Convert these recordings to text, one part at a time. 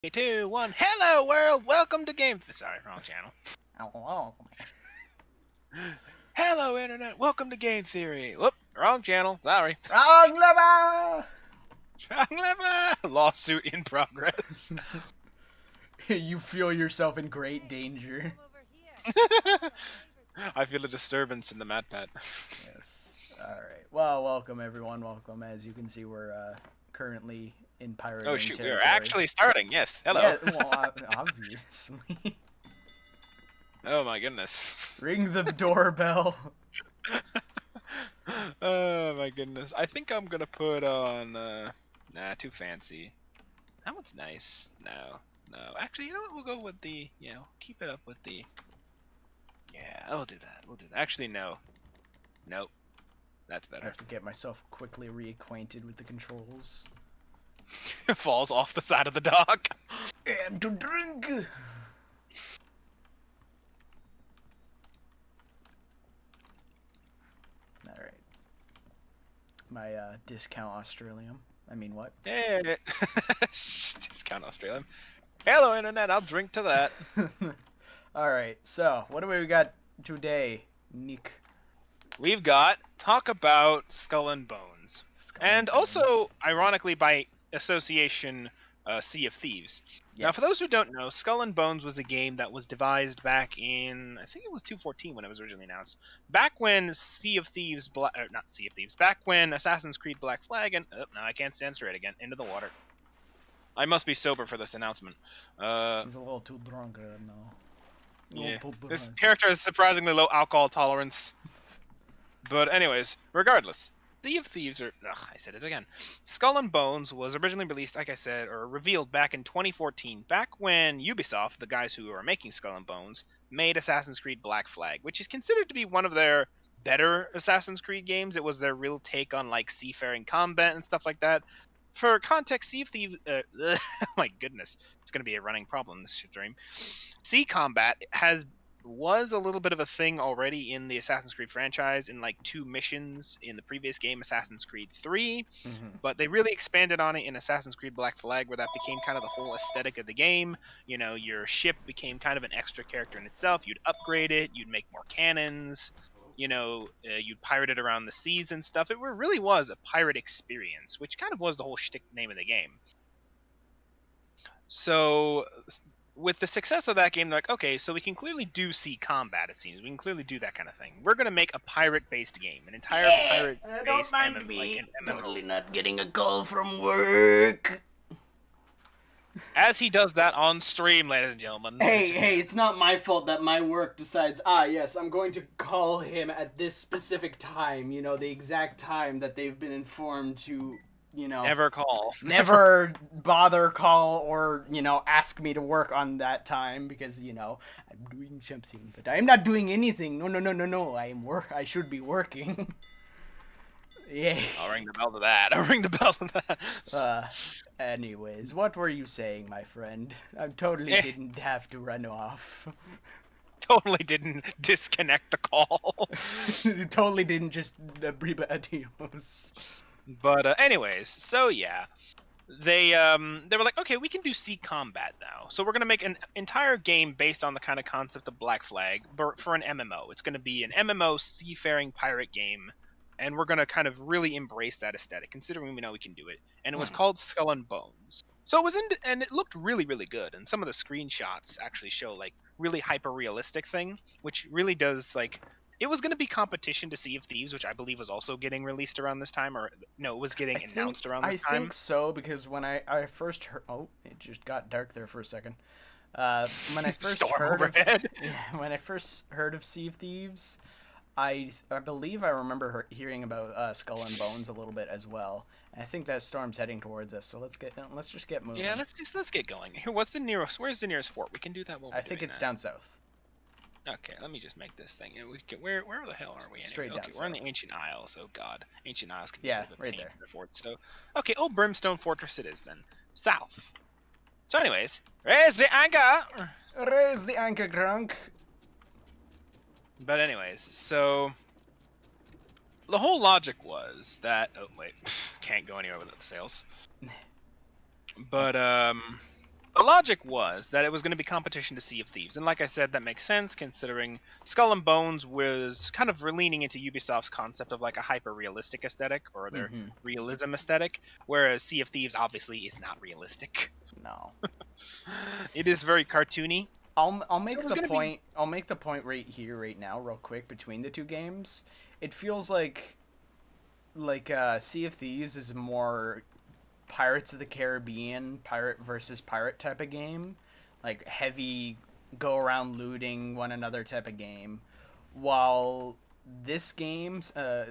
3, 2, 1. Hello, world. Welcome to Game. Sorry, wrong channel. Hello. Hello, internet. Welcome to Game Theory. Whoop, wrong channel. Sorry. Wrong lever! Lawsuit in progress. You feel yourself in great danger. I feel a disturbance in the mat pad. Yes. Alright. Well, welcome everyone. Welcome. As you can see, we're currently in pirating Oh shoot, territory. we are actually starting. Yes. Hello. Yeah, well, obviously. Oh my goodness. Ring the doorbell. Oh my goodness. I think I'm gonna put on. Nah, too fancy. That one's nice. No. Actually, you know what? We'll go with the. Keep it up with the. Yeah, I'll do that. We'll do that. Actually, no. Nope. That's I better. have to get myself quickly reacquainted with the controls. Falls off the side of the dock. And to drink. Alright. My discount Australium. I mean, what? Hey. Discount Australian. Hello, internet. I'll drink to that. Alright, so what do we got today, Nick? We've got talk about Skull and Bones. And also, ironically, by association, Sea of Thieves. Yes. Now, for those who don't know, Skull and Bones was a game that was devised back in, I think it was 214 when it was originally announced. Back when Sea of Thieves, not Sea of Thieves, back when Assassin's Creed Black Flag, and, now I can't stand straight again, into the water. I must be sober for this announcement. He's a little too drunk now. Yeah, this character has surprisingly low alcohol tolerance. But anyways, regardless, Sea of Thieves, I said it again. Skull and Bones was originally released, like I said, or revealed back in 2014, back when Ubisoft, the guys who are making Skull and Bones, made Assassin's Creed Black Flag, which is considered to be one of their better Assassin's Creed games. It was their real take on like seafaring combat and stuff like that. For context, Sea of Thieves, oh my goodness, it's going to be a running problem this stream. Sea combat was a little bit of a thing already in the Assassin's Creed franchise in like 2 missions in the previous game, Assassin's Creed 3, but they really expanded on it in Assassin's Creed Black Flag, where that became kind of the whole aesthetic of the game. You know, your ship became kind of an extra character in itself. You'd upgrade it, you'd make more cannons, you'd pirate it around the seas and stuff. It really was a pirate experience, which kind of was the whole shtick name of the game. So with the success of that game, they're like, okay, so we can clearly do sea combat, it seems. We can clearly do that kind of thing. We're going to make a pirate-based game, an entire pirate-based MMO. Totally not getting a call from work. As he does that on stream, ladies and gentlemen. Hey, it's not my fault that my work decides, yes, I'm going to call him at this specific time, you know, the exact time that they've been informed to, you know... Never call. Never bother call or, you know, ask me to work on that time because, you know, I'm doing something. But I'm not doing anything. No. I should be working. Yeah. I'll ring the bell to that. Anyways, what were you saying, my friend? I totally didn't have to run off. Totally didn't disconnect the call. Totally didn't just adios. But anyways, so yeah, they were like, okay, we can do sea combat now. So we're gonna make an entire game based on the kind of concept of Black Flag, but for an MMO. It's gonna be an MMO seafaring pirate game, and we're gonna kind of really embrace that aesthetic, considering we know we can do it. And it was called Skull and Bones. So it was and it looked really, really good. And some of the screenshots actually show like really hyper realistic thing, which really does like. It was going to be competition to Sea of Thieves, which I believe was also getting released around this time, or no, it was getting announced around this time. I think so, because when I first heard... Oh, it just got dark there for a second. When I first when I first heard of Sea of Thieves, I believe I remember hearing about Skull and Bones a little bit as well. And I think that storm's heading towards us, so let's just get moving. Yeah, let's get going. Here, where's the nearest fort? We can do that while I think it's down south. Okay, let me just make this thing. Where the hell are we? Anyway? Straight down. Okay, we're in the Ancient Isles. Oh God, Ancient Isles can be a right there. Fort, so okay, Old Brimstone Fortress it is then. South. So, anyways, raise the anchor. Raise the anchor, Grunk. But anyways, so the whole logic was that. Oh wait, can't go anywhere without the sails. But The logic was that it was going to be competition to Sea of Thieves, and like I said, that makes sense considering Skull and Bones was kind of leaning into Ubisoft's concept of like a hyper-realistic aesthetic, or their realism aesthetic, whereas Sea of Thieves obviously is not realistic. No. It is very cartoony. I'll make the point. I'll make the point right here, right now, real quick. Between the two games, it feels like Sea of Thieves is more Pirates of the Caribbean, pirate versus pirate type of game, like heavy go around looting one another type of game, while this game,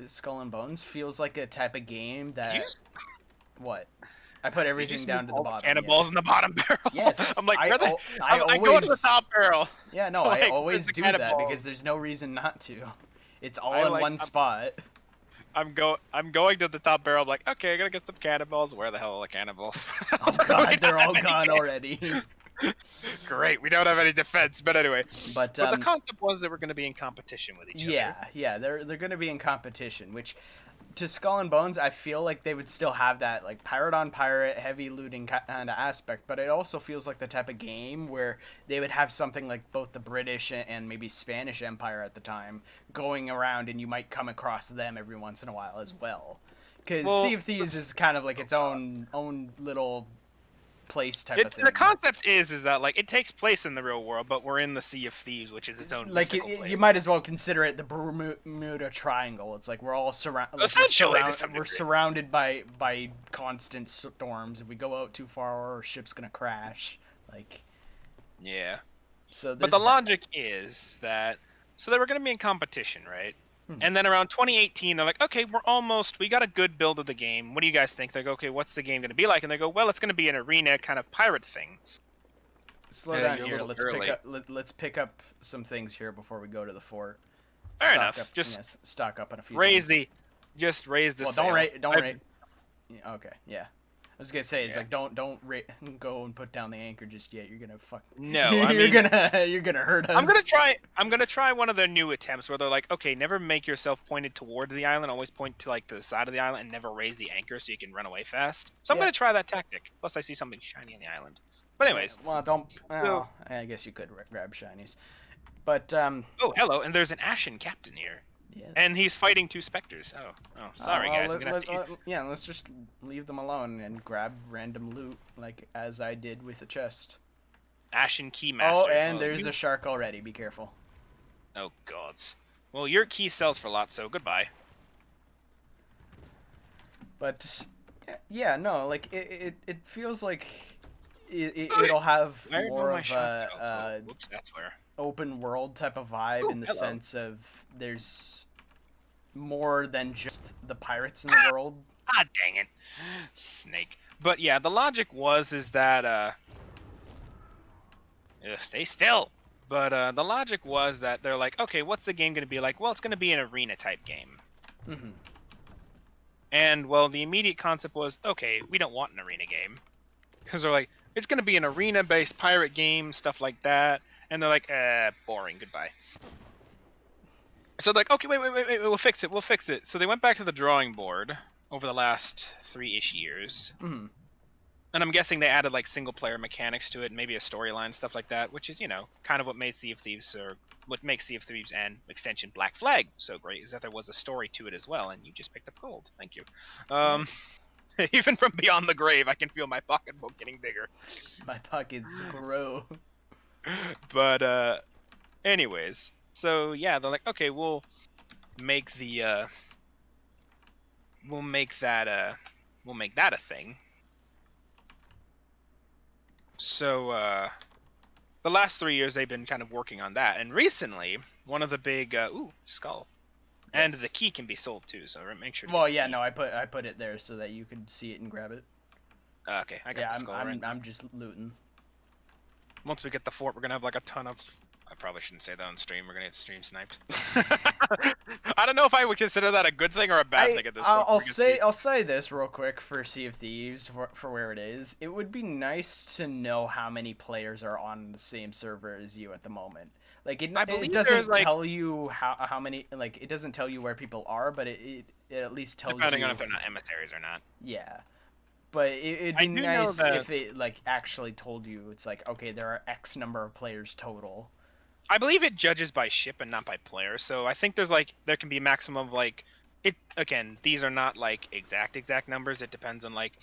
Skull and Bones, feels like a type of game that what. I put everything down to the bottom. Cannonballs in the bottom barrel. Yes. I'm like, I go to the top barrel. Yeah, no, like, I always do that because there's no reason not to. It's all in one spot. I'm going to the top barrel. I'm like, okay, I'm gonna get some cannonballs. Where the hell are the cannonballs? Oh god, they're all gone already. Great, we don't have any defense. But anyway, but the concept was that we're gonna be in competition with each other. Yeah, they're gonna be in competition, which to Skull and Bones, I feel like they would still have that like pirate on pirate, heavy looting kind of aspect, but it also feels like the type of game where they would have something like both the British and maybe Spanish Empire at the time going around, and you might come across them every once in a while as well. Because Sea of Thieves is kind of like its own little place type of thing. The concept is that like it takes place in the real world, but we're in the Sea of Thieves, which is its own like you might as well consider it the Bermuda Triangle. It's like we're all surrounded. We're surrounded by constant storms. If we go out too far, our ship's gonna crash. Like, yeah. So, but the logic is that they were gonna be in competition, right? And then around 2018, they're like, okay, we got a good build of the game. What do you guys think? They go, okay, what's the game going to be like? And they go, well, it's going to be an arena kind of pirate thing. Slow down here. Let's pick up some things here before we go to the fort. Fair enough. Just stock up on a few things. Just raise the sail. Don't rate. Yeah, okay, yeah. I was gonna say it's like don't go and put down the anchor just yet. You're gonna fuck. No, you're gonna hurt us. I'm gonna try one of their new attempts where they're like, okay, never make yourself pointed toward the island. Always point to like the side of the island and never raise the anchor so you can run away fast. So I'm gonna try that tactic. Plus, I see something shiny on the island. But anyways. Well, don't. Well, I guess you could grab shinies. But Oh, hello, and there's an Ashen captain here. Yeah. And he's fighting two specters. Oh, sorry guys. Let's just leave them alone and grab random loot, like as I did with the chest. Ashen Keymaster. Oh, and there's a shark already. Be careful. Oh gods. Well, your key sells for a lot, so goodbye. But yeah, no, like it feels like it'll have more of a whoops, that's where. Open world type of vibe in the sense of there's more than just the pirates in the world. Ah, dang it. Snake. But yeah, the logic is that stay still. But the logic was that they're like, okay, what's the game going to be like? Well, it's going to be an arena type game. Mm-hmm. And well, the immediate concept was, okay, we don't want an arena game. Because they're like, it's going to be an arena based pirate game, stuff like that. And they're like, boring, goodbye. So they're like, okay, wait, we'll fix it. So they went back to the drawing board over the last 3-ish years. Mm-hmm. And I'm guessing they added like single player mechanics to it, maybe a storyline, stuff like that, which is, kind of what made Sea of Thieves, or what makes Sea of Thieves and extension Black Flag so great, is that there was a story to it as well, and you just picked up gold. Thank you. Even from beyond the grave, I can feel my pocketbook getting bigger. My pockets grow. But anyways, so yeah, they're like, okay, we'll make that a thing. So the last 3 years they've been kind of working on that, and recently one of the big skull, and the key can be sold too. So make sure. Well, yeah, no, I put it there so that you could see it and grab it. Okay, I got the skull. I'm just looting. Once we get the fort, we're gonna have like a ton of. I probably shouldn't say that on stream. We're gonna get stream sniped. I don't know if I would consider that a good thing or a bad thing at this point. I'll say this real quick for Sea of Thieves for where it is. It would be nice to know how many players are on the same server as you at the moment. Like it doesn't tell you how many. Like it doesn't tell you where people are, but it at least tells you. Depending on if they're not emissaries or not. Yeah. But it'd be nice that... if it like actually told you it's like, okay, there are X number of players total. I believe it judges by ship and not by player. So I think there can be a maximum of like it. Again, these are not like exact numbers. It depends on like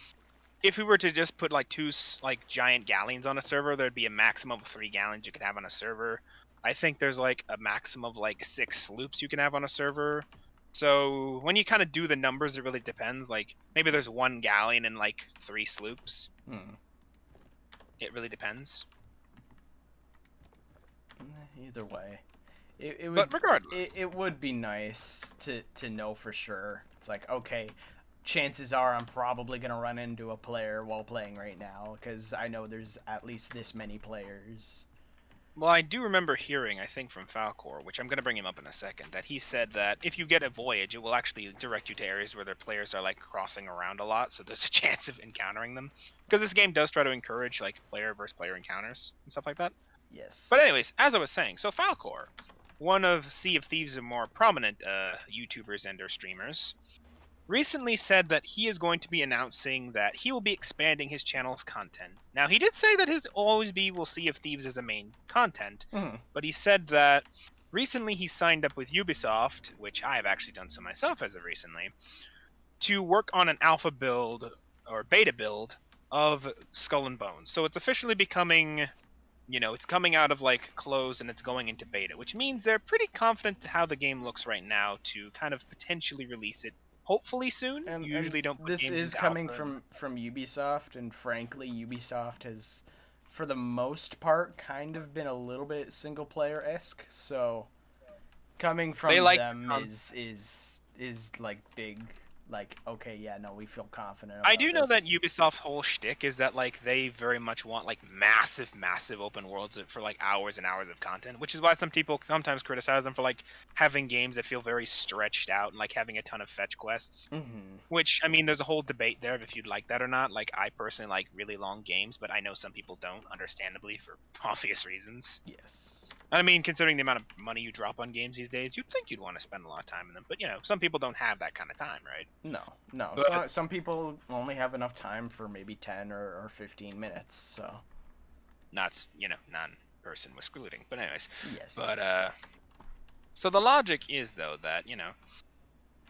if we were to just put like two like giant galleons on a server, there'd be a maximum of 3 gallons you could have on a server. I think there's like a maximum of like 6 sloops you can have on a server. So when you kind of do the numbers, it really depends. Like maybe there's 1 galleon and like 3 sloops. It really depends. Either way, it would. But regardless, it would be nice to know for sure. It's like, okay, chances are I'm probably gonna run into a player while playing right now because I know there's at least this many players. Well, I do remember hearing, I think from Falcor, which I'm going to bring him up in a second, that he said that if you get a voyage, it will actually direct you to areas where their players are like crossing around a lot, so there's a chance of encountering them. Because this game does try to encourage like player versus player encounters and stuff like that. Yes. But anyways, as I was saying, so Falcor, one of Sea of Thieves' more prominent YouTubers and or streamers, recently said that he is going to be announcing that he will be expanding his channel's content. Now, he did say that his always be will Sea of Thieves as a main content, but he said that recently he signed up with Ubisoft, which I have actually done so myself as of recently, to work on an alpha build or beta build of Skull and Bones. So it's officially becoming, you know, it's coming out of like closed and it's going into beta, which means they're pretty confident how the game looks right now to kind of potentially release it hopefully soon. And, you usually don't put this games is into coming alpha. from Ubisoft, and frankly Ubisoft has for the most part kind of been a little bit single player esque, so coming from them is like big, like, okay, yeah, no, we feel confident about I do know this. that Ubisoft's whole shtick is that like they very much want like massive open worlds for like hours and hours of content, which is why some people sometimes criticize them for like having games that feel very stretched out and like having a ton of fetch quests. Which, I mean, there's a whole debate there if you'd like that or not. Like, I personally like really long games, but I know some people don't, understandably, for obvious reasons. Yes. I mean, considering the amount of money you drop on games these days, you'd think you'd want to spend a lot of time in them. But, you know, some people don't have that kind of time, right? No. But some people only have enough time for maybe 10 or 15 minutes, so. Not, you know, non-person excluding. But anyways. Yes. But, so the logic is, though, that, you know,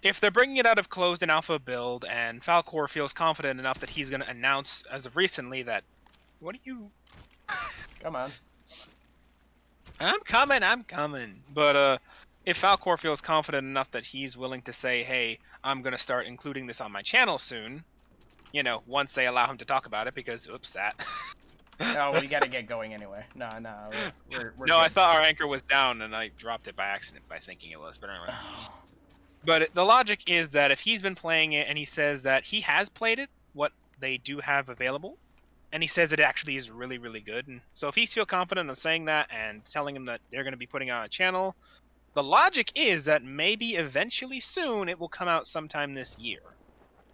if they're bringing it out of closed and alpha build, and Falcor feels confident enough that he's going to announce, as of recently, that... What are you... Come on. I'm coming. But if Falcor feels confident enough that he's willing to say, hey, I'm going to start including this on my channel soon, you know, once they allow him to talk about it, because, oops, that... No, we got to get going anyway. No, we're no, good. I thought our anchor was down, and I dropped it by accident by thinking it was, but anyway. But the logic is that if he's been playing it and he says that he has played it, what they do have available, and he says it actually is really, really good. And so if he feels confident in saying that and telling him that they're going to be putting it on a channel, the logic is that maybe eventually soon it will come out sometime this year.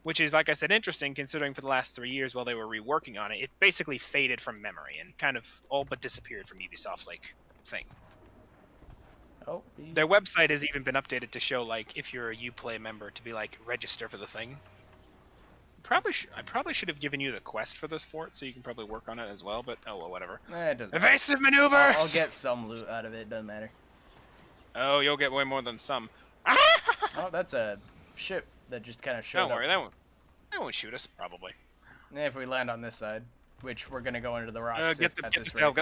Which is, like I said, interesting considering for the last 3 years while they were reworking on it, it basically faded from memory and kind of all but disappeared from Ubisoft's, like, thing. Oh, their website has even been updated to show, like, if you're a Uplay member, to be like register for the thing. I probably should have given you the quest for this fort, so you can probably work on it as well. But oh well, whatever. It doesn't Evasive maneuvers. I'll get some loot out of it. Doesn't matter. Oh, you'll get way more than some. Oh, that's a ship that just kind of showed up. Don't worry, they won't shoot us probably. If we land on this side, which we're gonna go into the rocks. Get the sail.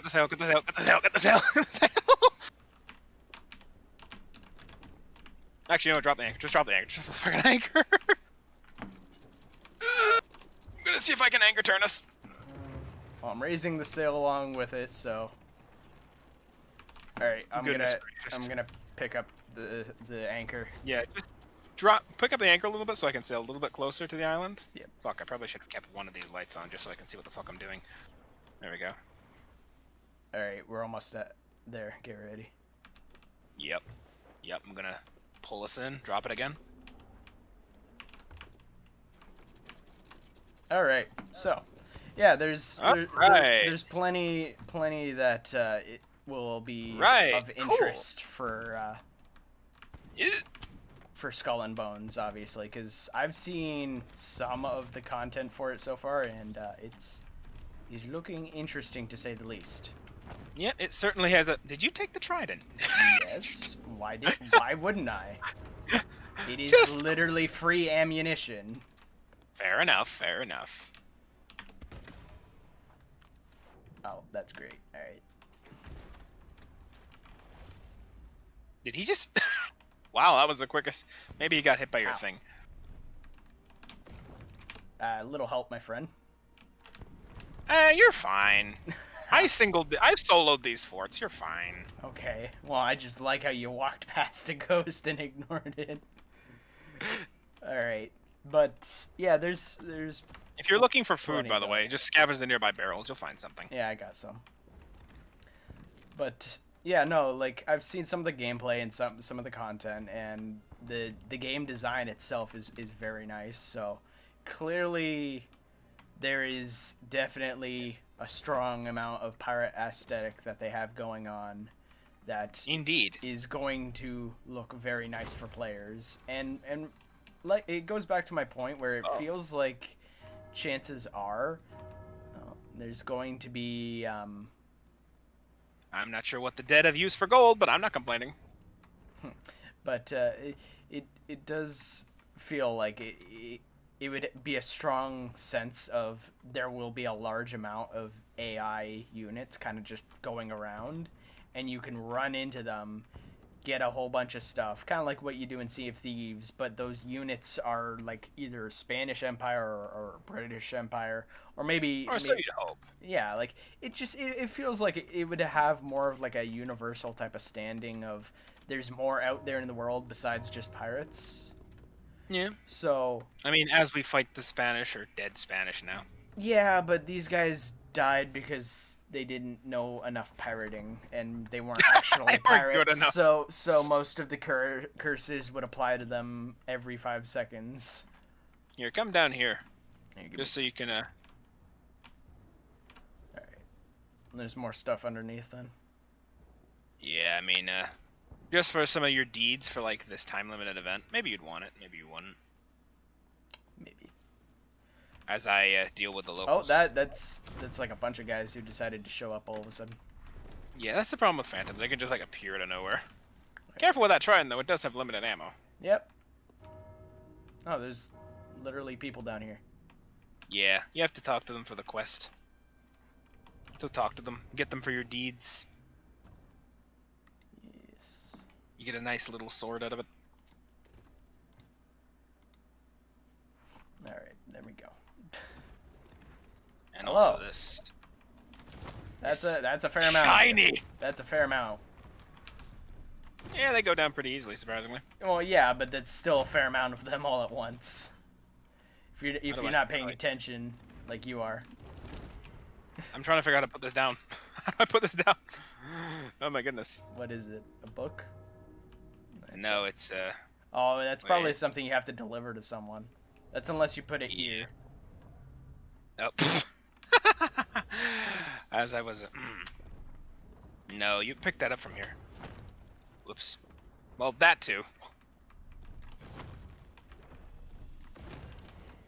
Actually, no, drop the anchor. Just drop the anchor. Just the fucking anchor. I'm gonna see if I can anchor turn us. Well, I'm raising the sail along with it, so. All right, I'm gonna pick up the anchor. Yeah, just pick up the anchor a little bit so I can sail a little bit closer to the island. Yep. Fuck, I probably should have kept one of these lights on just so I can see what the fuck I'm doing. There we go. All right, we're almost there. Get ready. Yep, I'm gonna pull us in. Drop it again. All right, so yeah, there's plenty that it will be of interest for for Skull and Bones, obviously, because I've seen some of the content for it so far, and it's looking interesting to say the least. Yep, it certainly has a. Did you take the trident? Yes. Why wouldn't I? It is Just literally free ammunition. fair enough. Fair enough. Oh, that's great. All right. Did he just? Wow, that was the quickest. Maybe he got hit by your Ow. thing. Little help, my friend. You're fine. I soloed these forts. You're fine. Okay. Well, I just like how you walked past the ghost and ignored it. All right. But yeah, there's. If you're looking for food, Plenty by the of way, just scavenge the nearby barrels. You'll find something. Yeah, I got some. But yeah, no, like I've seen some of the gameplay and some of the content, and the game design itself is very nice. So clearly, there is definitely a strong amount of pirate aesthetic that they have going on that Indeed is going to look very nice for players. And like it goes back to my point where it feels like chances are there's going to be I'm not sure what the dead have used for gold, but I'm not complaining. but it does feel like it would be a strong sense of there will be a large amount of AI units kind of just going around, and you can run into them, get a whole bunch of stuff, kind of like what you do in Sea of Thieves, but those units are like either Spanish Empire or British Empire, or maybe... Or so you'd hope. Yeah, like, it feels like it would have more of like a universal type of standing of there's more out there in the world besides just pirates. Yeah. So... I mean, as we fight the Spanish, or dead Spanish now. Yeah, but these guys died because they didn't know enough pirating, and they weren't actually They weren't pirates. good enough. So most of the curses would apply to them every 5 seconds. Here, come down here. Here, Just so you can, Alright. There's more stuff underneath then. Yeah, I mean, just for some of your deeds for, like, this time-limited event. Maybe you'd want it, maybe you wouldn't. Maybe. As I deal with the Oh, locals. that's like a bunch of guys who decided to show up all of a sudden. Yeah, that's the problem with Phantoms. They can just, like, appear out of nowhere. Careful with that trident, though. It does have limited ammo. Yep. Oh, there's literally people down here. Yeah, you have to talk to them for the quest. So talk to them. Get them for your deeds. Yes. You get a nice little sword out of it. Alright, there we go. And Hello. also this. That's a fair amount. Shiny! That's a fair amount. Yeah, they go down pretty easily, surprisingly. Well, yeah, but that's still a fair amount of them all at once. If you're not paying attention, like you are. I'm trying to figure out how to put this down. How do I put this down? Oh my goodness. What is it? A book? No, it's Oh, that's probably wait. something you have to deliver to someone. That's unless you put it here. Oh. As I was. No, you picked that up from here. Whoops. Well, that too.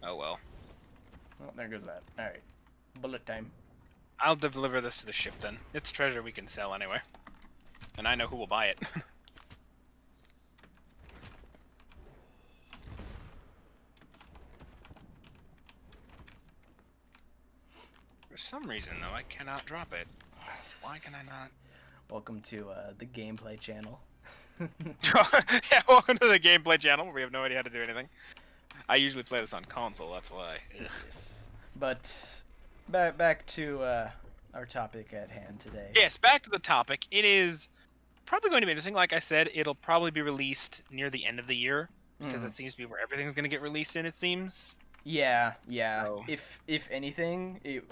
Oh well. Oh, there goes that. Alright. Bullet time. I'll deliver this to the ship then. It's treasure we can sell anyway. And I know who will buy it. For some reason, though, I cannot drop it. Why can I not? Welcome to the gameplay channel. Yeah, welcome to the gameplay channel where we have no idea how to do anything. I usually play this on console, that's why. Ugh. Yes. But back to our topic at hand today. Yes, back to the topic. It is probably going to be interesting. Like I said, it'll probably be released near the end of the year because it seems to be where everything's going to get released in, it seems. Yeah. So. If anything, it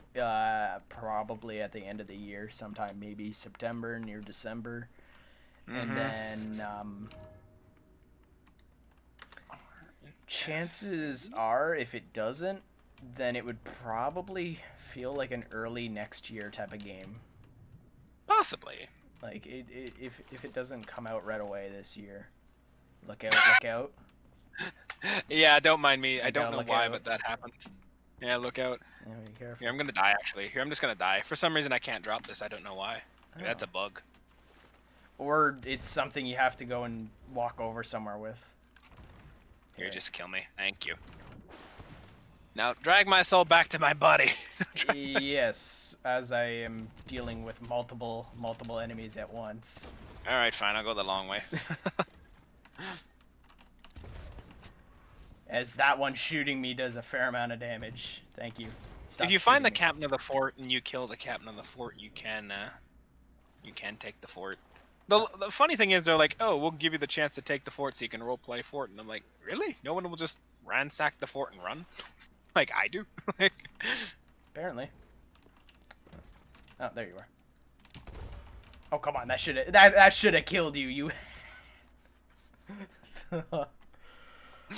probably at the end of the year, sometime maybe September, near December, and then chances are, if it doesn't, then it would probably feel like an early next year type of game. Possibly. Like if it doesn't come out right away this year, look out! Look out! Yeah, don't mind me. I don't gotta know look why, out. but that happened. Yeah, look out. Yeah, be careful. Here, I'm gonna die actually. Here, I'm just gonna die. For some reason, I can't drop this. I don't know why. Maybe that's Oh. a bug. Or it's something you have to go and walk over somewhere with. Here, just kill me. Thank you. Now, drag my soul back to my body. Yes, as I am dealing with multiple enemies at once. Alright, fine. I'll go the long way. As that one shooting me does a fair amount of damage. Thank you. Stop If you find the shooting me. captain of the fort and you kill the captain of the fort, you can take the fort. The funny thing is, they're like, oh, we'll give you the chance to take the fort so you can roleplay fort. And I'm like, really? No one will just ransack the fort and run? Like I do? Apparently. Oh, there you are. Oh, come on. That should have killed you. You.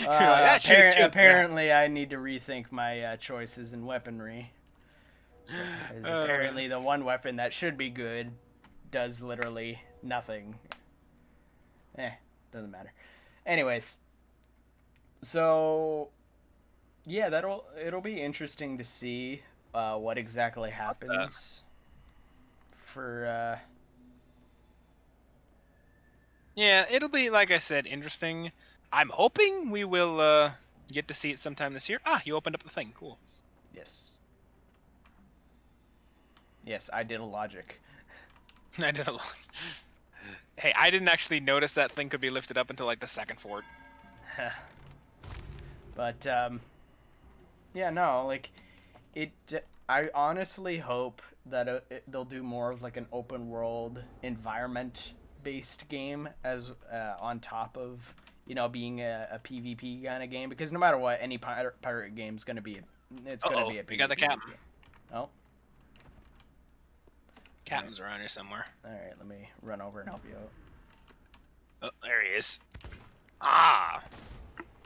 Apparently, I need to rethink my choices in weaponry. Because apparently, the one weapon that should be good does literally nothing. Doesn't matter. Anyways, so yeah, it'll be interesting to see what exactly happens for. Yeah, it'll be, like I said, interesting. I'm hoping we will get to see it sometime this year. Ah, you opened up the thing. Cool. Yes. Yes, I did a logic. I did a lot. Hey, I didn't actually notice that thing could be lifted up until like the second fort. But yeah, no, like I honestly hope that they'll do more of like an open world environment based game as on top of being a PvP kind of game, because no matter what, any pirate game's gonna be it's gonna be a PvP. We got the captain. game. Oh. Captain's around here somewhere. Alright, let me run over and help you out. Oh, there he is. Ah!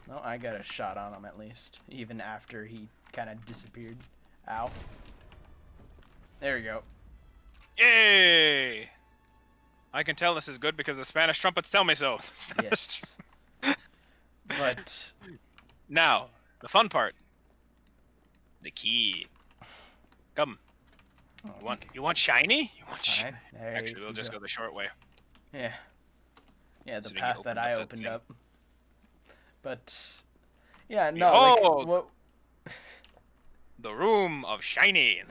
No, I got a shot on him at least, even after he kind of disappeared. Ow. There we go. Yay! I can tell this is good because the Spanish trumpets tell me so. Yes. But now, the fun part. The key. Come. You want shiny? You want shiny? Actually, we'll just go the short way. Yeah. Yeah, the So path that I opened up. But yeah, no. Behold! Like, what? The room of shiny.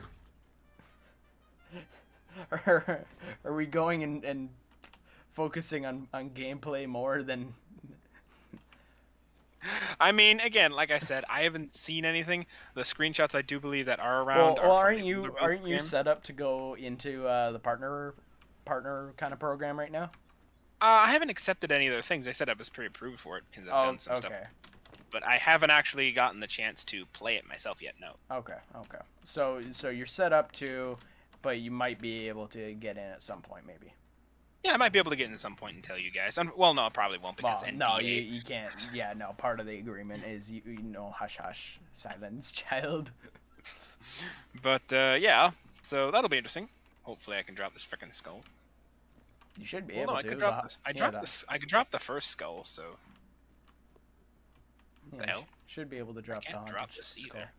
Are we going and focusing on gameplay more than? I mean, again, like I said, I haven't seen anything. The screenshots I do believe that are around. Well, aren't you set up to go into the partner kind of program right now? I haven't accepted any of their things. They said I was pre-approved for it because I've done some stuff. But I haven't actually gotten the chance to play it myself yet. No. Okay. So you're set up to, but you might be able to get in at some point, maybe. Yeah, I might be able to get in at some point and tell you guys. Well, no, I probably won't because NDA. No, you can't. Yeah, no. Part of the agreement is hush hush, silence, child. But yeah, so that'll be interesting. Hopefully, I can drop this freaking skull. You should be able to. I could drop this. I could drop the first skull. So. Yeah, The hell? Should be able to drop I can't the drop this skull. either.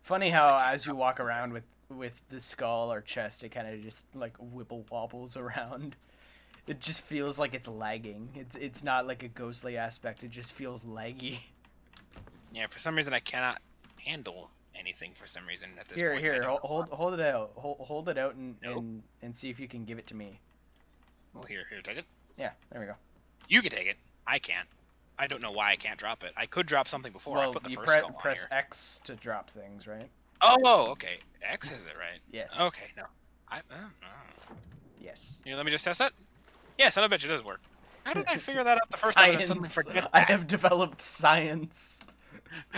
Funny how as you walk around with the skull or chest, it kind of just like wibble wobbles around. It just feels like it's lagging. It's not like a ghostly aspect. It just feels laggy. Yeah, for some reason I cannot handle anything for some reason at this point. Here, hold it out. Hold it out and see if you can give it to me. Well, here, take it. Yeah, there we go. You can take it. I can't. I don't know why I can't drop it. I could drop something before. Well, I put the you first skull on press here. X to drop things, right? Oh, okay. X is it, right? Yes. Okay, no. Yes. Here, let me just test that. Yes, I bet it does work. How did I figure that out the first time and suddenly forget that? I have developed science.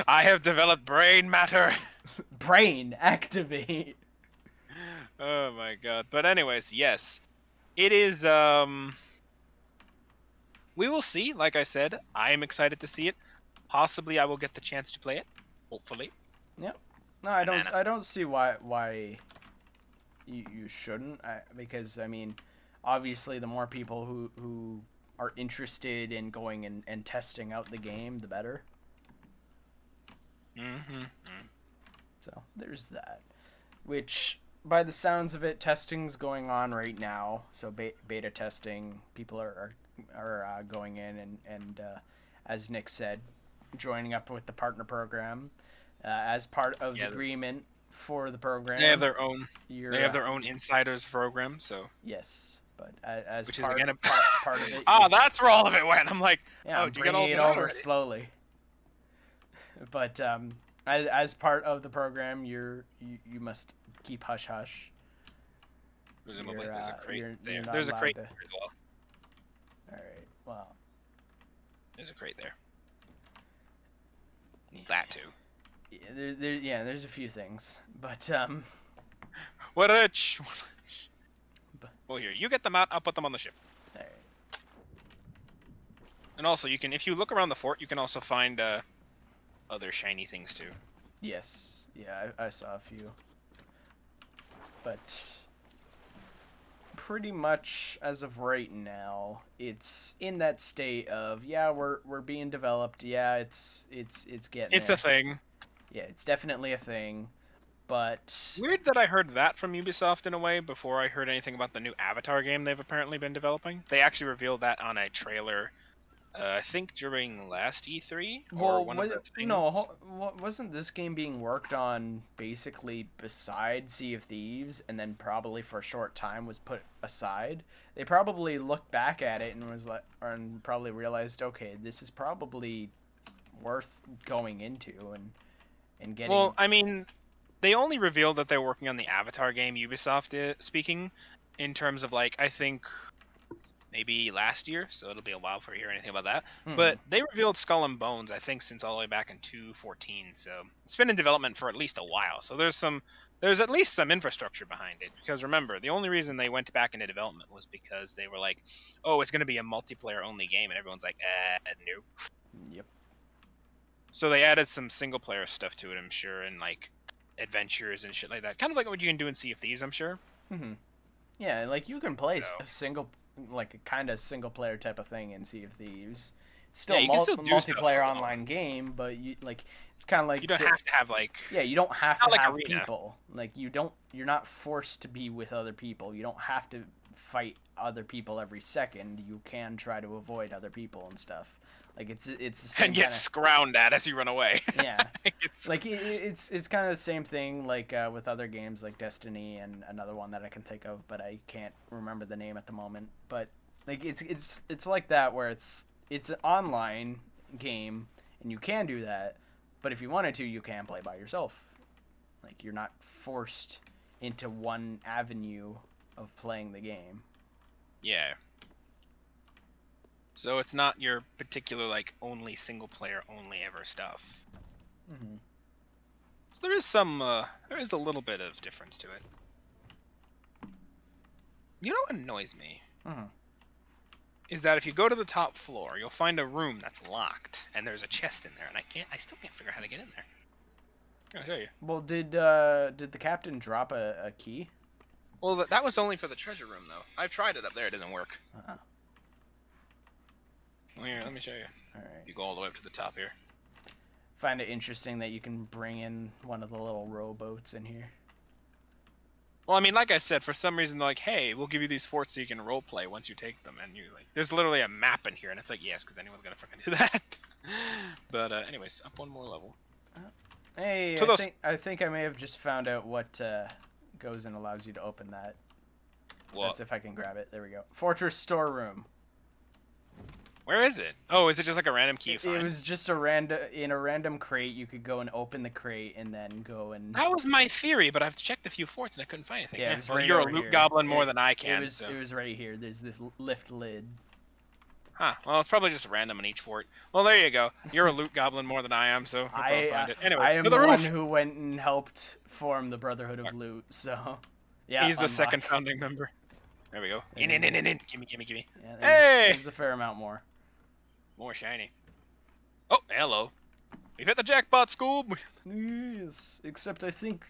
I have developed brain matter. Brain activate. Oh my god. But anyways, yes. It is, we will see. Like I said, I am excited to see it. Possibly I will get the chance to play it. Hopefully. Yep. No, I don't see why you shouldn't. Because I mean, obviously the more people who are interested in going and testing out the game, the better. Mm-hmm. So there's that. Which, by the sounds of it, testing's going on right now. So beta testing, people are going in and as Nick said, joining up with the partner program as part of the agreement for the program. They have their own. They have their own insiders program. So yes, but as which part, is again part of it. Oh, that's where all of it went. I'm like, yeah, oh, I'm do you get all bringing of it over already? slowly. But as part of the program, you must keep hush hush. Presumably, there's a crate there. You're There's a crate there as well. All right. Well, there's a crate there. That too. Yeah, there's a few things, but What a well, here, you get them out. I'll put them on the ship. All right. And also, you can, if you look around the fort, you can also find other shiny things too. Yes. Yeah, I saw a few. But pretty much as of right now, it's in that state of we're being developed. Yeah, it's getting. It's a thing. Yeah, it's definitely a thing. But weird that I heard that from Ubisoft in a way before I heard anything about the new Avatar game they've apparently been developing. They actually revealed that on a trailer. I think during last E3 or one of the things. No, wasn't this game being worked on basically beside Sea of Thieves, and then probably for a short time was put aside? They probably looked back at it and was like, and probably realized, okay, this is probably worth going into and getting. Well, I mean, they only revealed that they're working on the Avatar game. Ubisoft speaking, in terms of like I think. Maybe last year, so it'll be a while before you hear anything about that. But they revealed Skull and Bones, I think, since all the way back in 2014. So it's been in development for at least a while. So there's at least some infrastructure behind it. Because remember, the only reason they went back into development was because they were like, "Oh, it's going to be a multiplayer-only game," and everyone's like, "No." Yep. So they added some single-player stuff to it, I'm sure, and like adventures and shit like that. Kind of like what you can do in Sea of Thieves, I'm sure. Yeah, like you can play a kind of single player type of thing in Sea of Thieves. Still multiplayer online game, but it's kind of like you don't have to have you don't have to have arena. people. Like you're not forced to be with other people. You don't have to fight other people every second. You can try to avoid other people and stuff. Like it's the same. And get scrounged at as you run away. Yeah, it's kind of the same thing with other games like Destiny and another one that I can think of, but I can't remember the name at the moment. But like it's like that where it's an online game and you can do that, but if you wanted to, you can play by yourself. Like you're not forced into one avenue of playing the game. Yeah. So it's not your particular only single player only ever stuff. Mm-hmm. So there is a little bit of difference to it. You know what annoys me? Is that if you go to the top floor, you'll find a room that's locked, and there's a chest in there, and I still can't figure out how to get in there. I'll show you. Well, did the captain drop a key? Well, that was only for the treasure room, though. I tried it up there; it doesn't work. Well, here, let me show you. All right. You go all the way up to the top here. Find it interesting that you can bring in one of the little rowboats in here. Well, I mean, like I said, for some reason they're like, "Hey, we'll give you these forts so you can roleplay once you take them," and you there's literally a map in here, and it's like, yes, because anyone's gonna freaking do that. But anyways, up one more level. Hey, I think I may have just found out what goes and allows you to open that. What? That's if I can grab it. There we go. Fortress storeroom. Where is it? Oh, is it just like a random key you find? It was just in a random crate. You could go and open the crate and then go and. That was my theory, but I've checked a few forts and I couldn't find anything. Yeah, it was you're a loot goblin more than I can. It was right here. There's this lift lid. Huh. Well, it's probably just random in each fort. Well, there you go. You're a loot goblin more than I am, so I'll find it. Anyway, I am the one who went and helped form the Brotherhood of Loot. So, yeah. He's the second founding member. There we go. In. Gimme. Yeah, Hey! There's a fair amount more. More shiny. Oh, hello. We've hit the jackpot, Scoob! Yes, except I think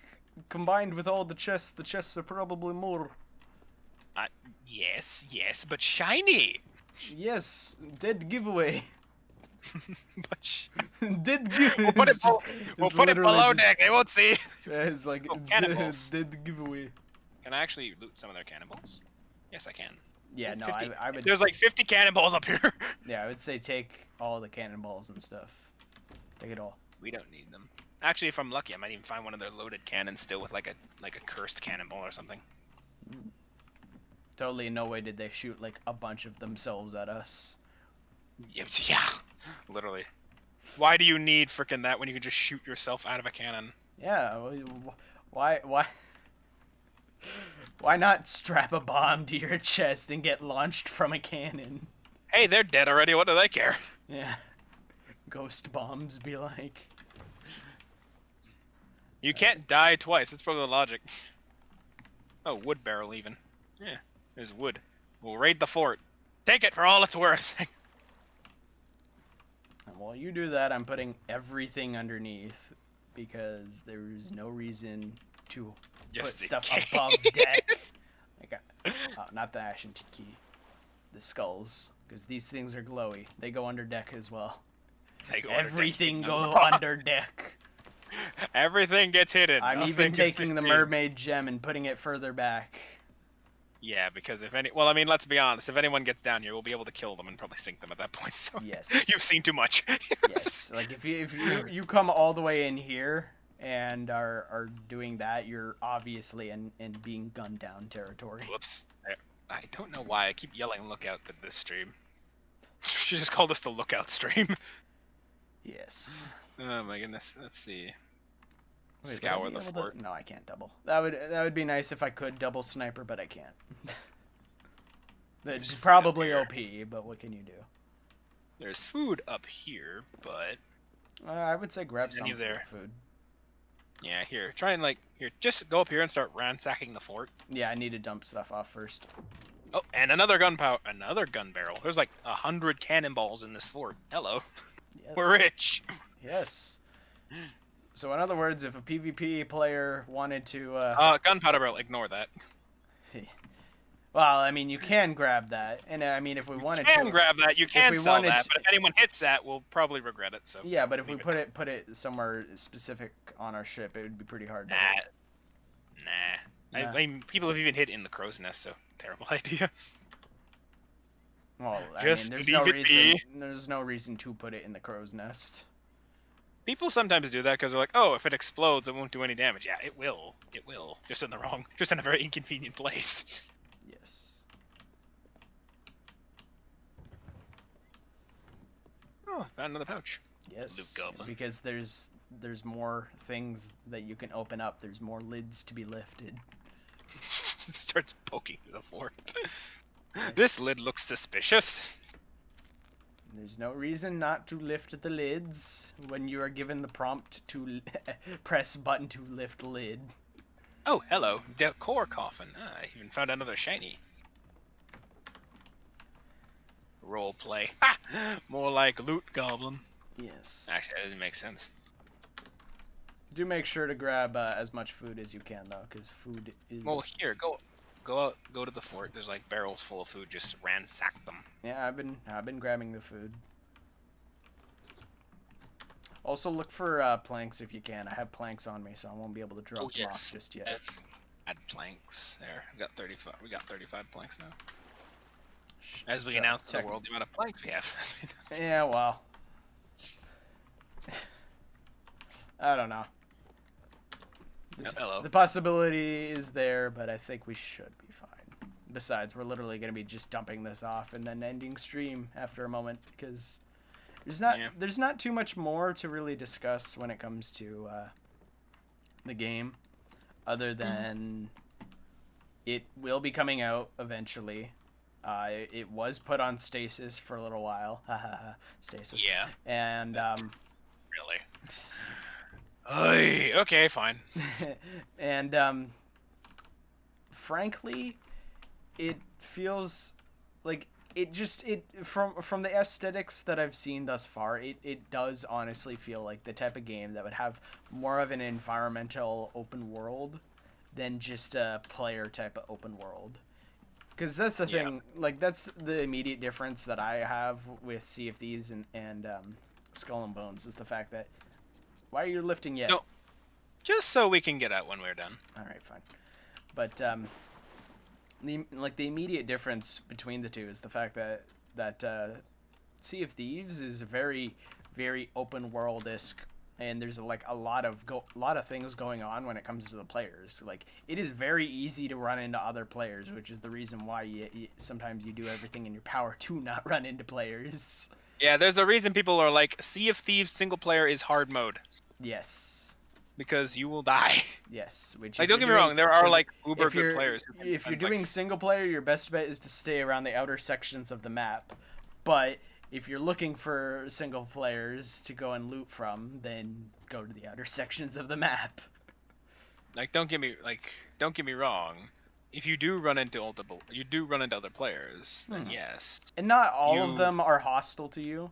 combined with all the chests are probably more. Yes, but shiny! Yes, dead giveaway. Dead We'll put it, we'll put it below deck. They won't see. It's like cannonballs. dead giveaway. Can I actually loot some of their cannonballs? Yes, I can. Yeah, Ooh, no, 50. I would. There's like 50 cannonballs up here. Yeah, I would say take all the cannonballs and stuff. Take it all. We don't need them. Actually, if I'm lucky, I might even find one of their loaded cannons still with like a cursed cannonball or something. Totally no way did they shoot like a bunch of themselves at us. Yeah, literally. Why do you need frickin' that when you can just shoot yourself out of a cannon? Yeah, why not strap a bomb to your chest and get launched from a cannon? Hey, they're dead already. What do they care? Yeah. Ghost bombs be like. You can't die twice. That's probably the logic. Oh, wood barrel even. Yeah, there's wood. We'll raid the fort. Take it for all it's worth. And while you do that, I'm putting everything underneath because there's no reason to put stuff above deck. Like, not the Ashen Tiki, the skulls, because these things are glowy. They go under deck as well. Everything go under deck. Everything gets hidden. I'm even taking the mermaid gem and putting it further back. Yeah, because well, I mean, let's be honest. If anyone gets down here, we'll be able to kill them and probably sink them at that point. So yes, you've seen too much. Yes, like if you come all the way in here and are doing that, you're obviously in being gunned down territory. Whoops. I don't know why I keep yelling lookout at this stream. She just called us the lookout stream. Yes. Oh my goodness. Let's see. Wait, Scour the fort. No, I can't double. That would be nice if I could double sniper, but I can't. That's probably OP, but what can you do? There's food up here, but I would say grab some food. Yeah, here. Try and just go up here and start ransacking the fort. Yeah, I need to dump stuff off first. Oh, and another gun barrel. There's like 100 cannonballs in this fort. Hello. Yes. We're rich. Yes. So in other words, if a PvP player wanted to gunpowder barrel, ignore that. Well, I mean, you can grab that, and I mean, if we wanted to... You can grab that, you can sell that, but if anyone hits that, we'll probably regret it, so... Yeah, but if we put it somewhere specific on our ship, it would be pretty hard to hit. Nah. I mean, people have even hit in the crow's nest, so terrible idea. Well, I mean, there's no reason to put it in the crow's nest. People sometimes do that because they're like, oh, if it explodes, it won't do any damage. Yeah, it will. It will. Just in a very inconvenient place. Yes. Oh, found another pouch. Yes. Because there's more things that you can open up. There's more lids to be lifted. Starts poking through the fort. Yes. This lid looks suspicious. There's no reason not to lift the lids when you are given the prompt to press button to lift lid. Oh, hello. Decor coffin. I even found another shiny. Roleplay. Ha! More like loot goblin. Yes. Actually, that doesn't make sense. Do make sure to grab as much food as you can, though, because food is... Well, here, go out, go to the fort. There's like barrels full of food. Just ransack them. Yeah, I've been grabbing the food. Also, look for planks if you can. I have planks on me, so I won't be able to drop them off just yet. Add planks there. We got 35. We got 35 planks now. As we announce to the world the amount of planks we have. Yeah, well, I don't know. Hello. The possibility is there, but I think we should be fine. Besides, we're literally going to be just dumping this off and then ending stream after a moment because there's not too much more to really discuss when it comes to the game, other than it will be coming out eventually. It was put on stasis for a little while. Stasis. Yeah. And really. Okay, fine. And frankly, it feels like from the aesthetics that I've seen thus far, it does honestly feel like the type of game that would have more of an environmental open world than just a player type of open world. Because that's the thing, like, that's the immediate difference that I have with Sea of Thieves and Skull and Bones, is the fact that, why are you lifting yet? No, just so we can get out when we're done. Alright, fine. But, the immediate difference between the two is the fact that Sea of Thieves is very, very open world-esque, and there's like a lot of things going on when it comes to the players. Like, it is very easy to run into other players, which is the reason why sometimes you do everything in your power to not run into players. Yeah, there's a reason people are like, Sea of Thieves single player is hard mode. Yes. Because you will die. Yes. Which, like, don't get me wrong, there are like uber good players. If you're doing single player, your best bet is to stay around the outer sections of the map. But if you're looking for single players to go and loot from, then go to the outer sections of the map. Like, don't get me wrong. If you do run into other players, then yes. And not all of them are hostile to you.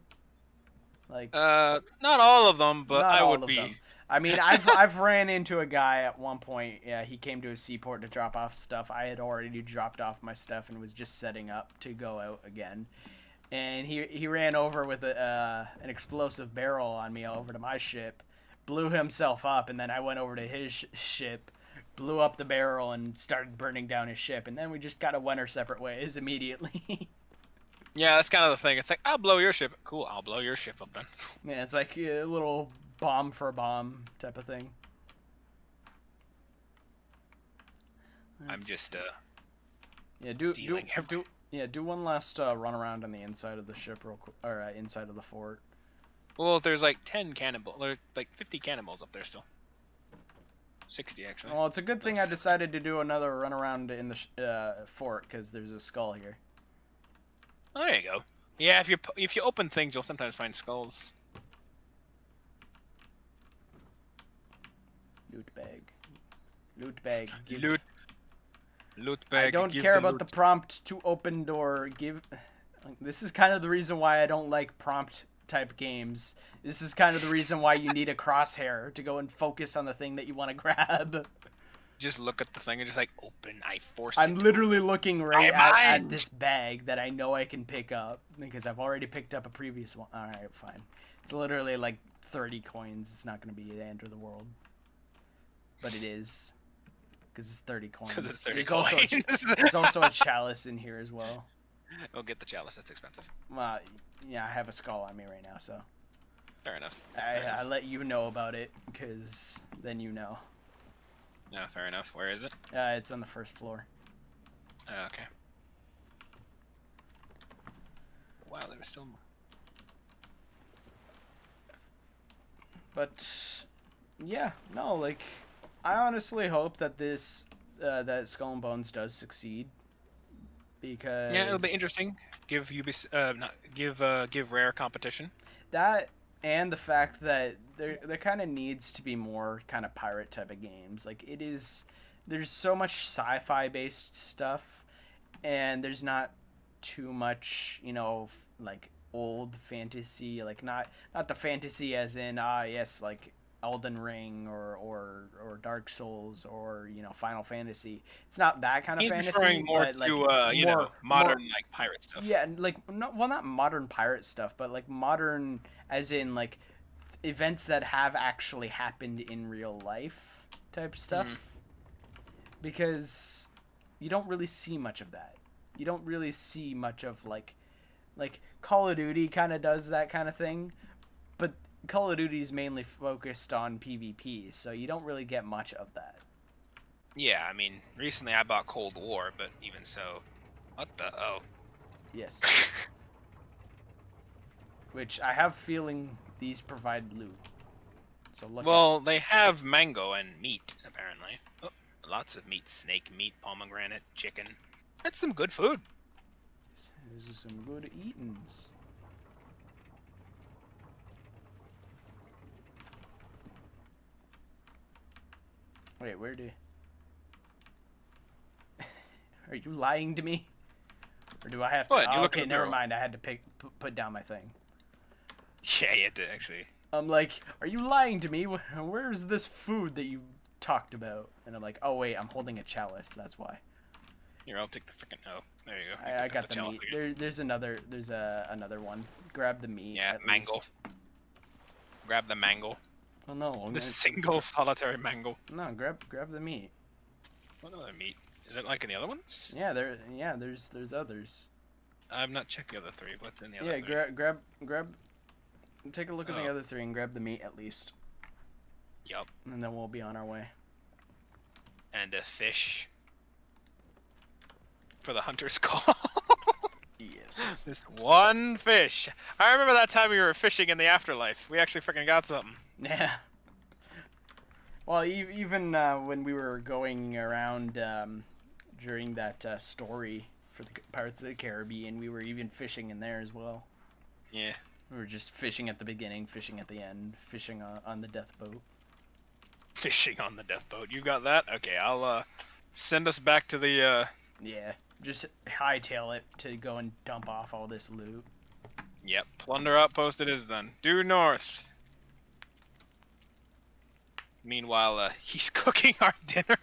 Like, not all of them, but I would be. Them. I mean, I've ran into a guy at one point. Yeah, he came to a seaport to drop off stuff. I had already dropped off my stuff and was just setting up to go out again. And he ran over with an explosive barrel on me over to my ship, blew himself up, and then I went over to his ship, blew up the barrel, and started burning down his ship. And then we just kind of went our separate ways immediately. Yeah, that's kind of the thing. It's like, I'll blow your ship. Cool, I'll blow your ship up then. Yeah, it's like a little bomb for a bomb type of thing. I'm just do one last run around on the inside of the ship real quick, or inside of the fort. Well, there's like 10 cannonballs, like 50 cannonballs up there still. 60 actually. Well, it's a good thing I decided to do another run around in the fort, because there's a skull here. Oh, there you go. Yeah, if you open things, you'll sometimes find skulls. Loot bag. Loot bag. Loot bag. I don't care about the prompt to open door. This is kind of the reason why I don't like prompt type games. This is kind of the reason why you need a crosshair to go and focus on the thing that you want to grab. Just look at the thing and just like open. I'm literally looking right at this bag that I know I can pick up because I've already picked up a previous one. All right, fine. It's literally like 30 coins. It's not going to be the end of the world, but it is because it's 30 coins. Because it's 30 coins. There's also a chalice in here as well. Oh, get the chalice. That's expensive. Well, yeah, I have a skull on me right now, so. Fair enough. I let you know about it because then you know. No, fair enough. Where is it? It's on the first floor. Okay. Wow, there was still more. But yeah, no, like I honestly hope that this that Skull and Bones does succeed because yeah, it'll be interesting. Give give Rare competition. That and the fact that there kind of needs to be more kind of pirate type of games. Like there's so much sci-fi based stuff, and there's not too much, like old fantasy, like not the fantasy as in yes, like Elden Ring or Dark Souls or Final Fantasy. It's not that kind of fantasy. Referring more but, to modern like pirate stuff. Yeah, like not modern pirate stuff, but like modern as in like events that have actually happened in real life type stuff. Because you don't really see much of that. You don't really see much of like Call of Duty kind of does that kind of thing, but Call of Duty is mainly focused on PvP, so you don't really get much of that. Yeah, I mean, recently I bought Cold War, but even so, what the Yes. Which I have feeling these provide loot. So look. They have mango and meat apparently. Oh, lots of meat: snake meat, pomegranate, chicken. That's some good food. This is some good eatins. Wait, where do? Are you lying to me? Or do I have to? What? You look okay, at the never barrel. mind. I had to put down my thing. Yeah, you had to actually. I'm like, are you lying to me? Where's this food that you talked about? And I'm like, oh wait, I'm holding a chalice. That's why. Here, I'll take the freaking. Oh, there you go. I got the meat. There's another one. Grab the meat. Yeah, mango. Grab the mango. Oh no. The single solitary mango. No, grab the meat. What other meat? Is it like in the other ones? Yeah, there's others. I've not checked the other 3. What's in the other 3? Yeah, grab. Take a look at the other 3 and grab the meat at least. Yup. And then we'll be on our way. And a fish. For the hunter's call. Yes. Just one fish. I remember that time we were fishing in the afterlife. We actually freaking got something. Yeah. Well, even when we were going around during that story for the Pirates of the Caribbean, we were even fishing in there as well. Yeah. We were just fishing at the beginning, fishing at the end, fishing on the death boat. Fishing on the death boat. You got that? Okay, I'll send us back to the Yeah, just hightail it to go and dump off all this loot. Yep, plunder outpost it is then. Due north. Meanwhile, he's cooking our dinner.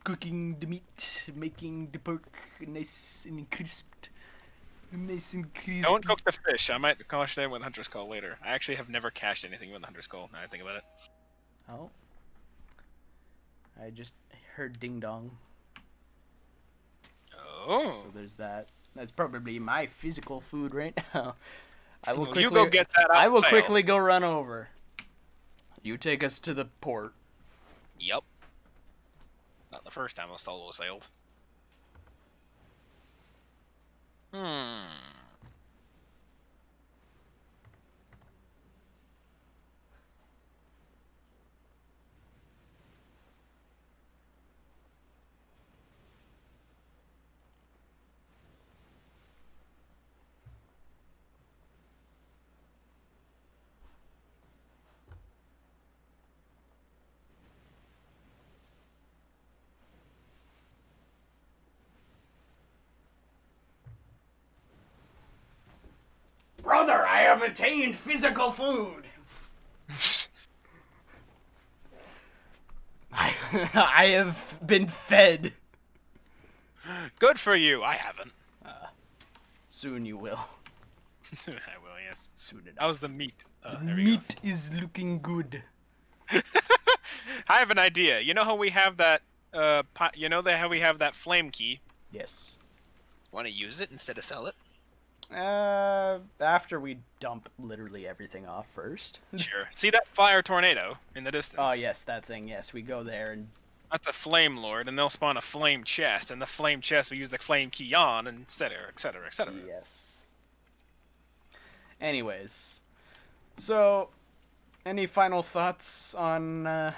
Cooking the meat, making the pork nice and crisped. Nice and crispy. Don't cook the fish. I might cash that with Hunter's Call later. I actually have never cached anything with Hunter's Call, now I think about it. Oh. I just heard ding dong. Oh. So there's that. That's probably my physical food right now. I will quickly, you go get that. I will quickly go run over. You take us to the port. Yep. Not the first time I solo sailed. Brother, I have attained physical food. I have been fed. Good for you. I haven't. Soon you will. Soon I will, yes. Soon enough. How's the meat? Meat is looking good. I have an idea. You know how we have that, how we have that flame key? Yes. Want to use it instead of sell it? After we dump literally everything off first. Sure. See that fire tornado in the distance? Oh, yes, that thing, yes. We go there and... That's a flame lord, and they'll spawn a flame chest, and the flame chest we use the flame key on, and etc., etc., etc. Yes. Anyways. So, any final thoughts on,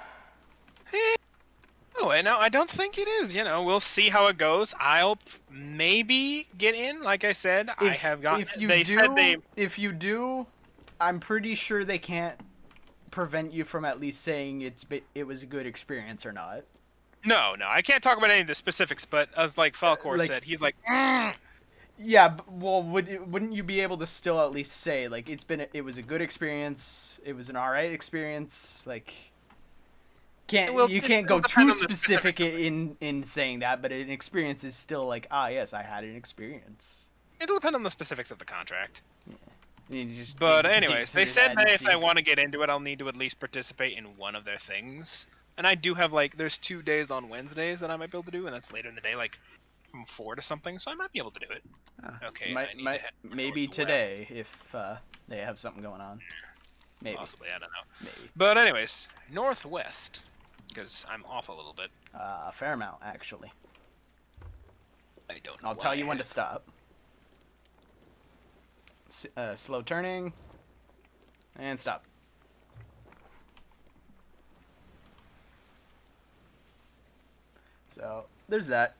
Oh, no, I don't think it is. We'll see how it goes. I'll maybe get in. Like I said, I have got. If you do, I'm pretty sure they can't prevent you from at least saying it was a good experience or not. No, I can't talk about any of the specifics. But as like Falcor said, he's like. Yeah, well, wouldn't you be able to still at least say like it was a good experience? It was an alright experience, like. You can't go too specific in saying that, but an experience is still like, yes, I had an experience. It'll depend on the specifics of the contract. Yeah. But anyways, they said that if I want to get into it, I'll need to at least participate in one of their things. And I do have there's 2 days on Wednesdays that I might be able to do, and that's later in the day, like from 4 to something, so I might be able to do it. Okay. Maybe today if they have something going on. Maybe. Possibly, I don't know. Maybe. But anyways, northwest. Because I'm off a little bit. A fair amount, actually. I don't know. I'll tell you when to stop. Slow turning. And stop. So, there's that.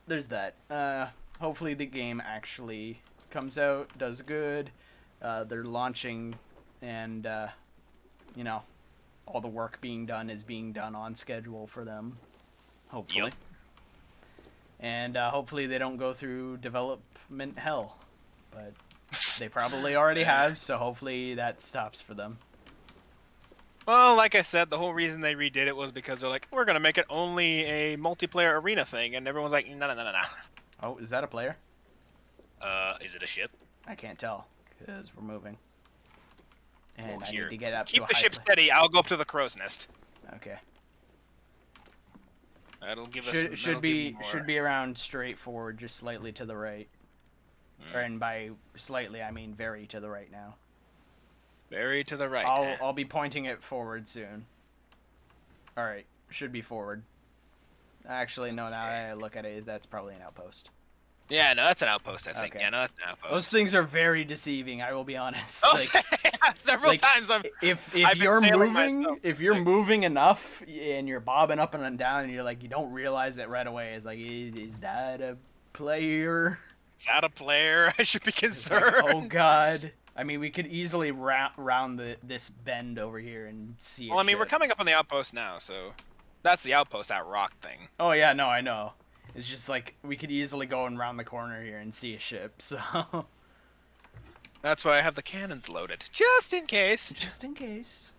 Hopefully the game actually comes out, does good. They're launching, and, all the work being done is being done on schedule for them, hopefully. Yep. And hopefully they don't go through development hell, but they probably already have, so hopefully that stops for them. Well, like I said, the whole reason they redid it was because they're like, we're going to make it only a multiplayer arena thing, and everyone's like, no. Oh, is that a player? Is it a ship? I can't tell because we're moving. And Well, I here. need to get up Keep to a the high ship steady. I'll go up to the crow's nest. Okay. That'll give us. Should be around straight forward, just slightly to the right. And by slightly, I mean very to the right now. Very to the right. I'll be pointing it forward soon. All right, should be forward. Actually, no. Now I look at it, that's probably an outpost. Yeah, no, that's an outpost. I think. Okay. Yeah, no, that's an outpost. Those things are very deceiving. I will be honest. Oh, Like, several times if I've you're been sailing moving, myself. if you're moving enough and you're bobbing up and down, and you're like, you don't realize it right away. It's like, is that a player? Is that a player? I should be It's concerned. like, oh god. I mean, we could easily round this bend over here and see. Well, I mean, we're coming up on the outpost now, so that's the outpost, that rock thing. Oh yeah, no, I know. It's just like we could easily go and round the corner here and see a ship. So that's why I have the cannons loaded, just in case. just in case.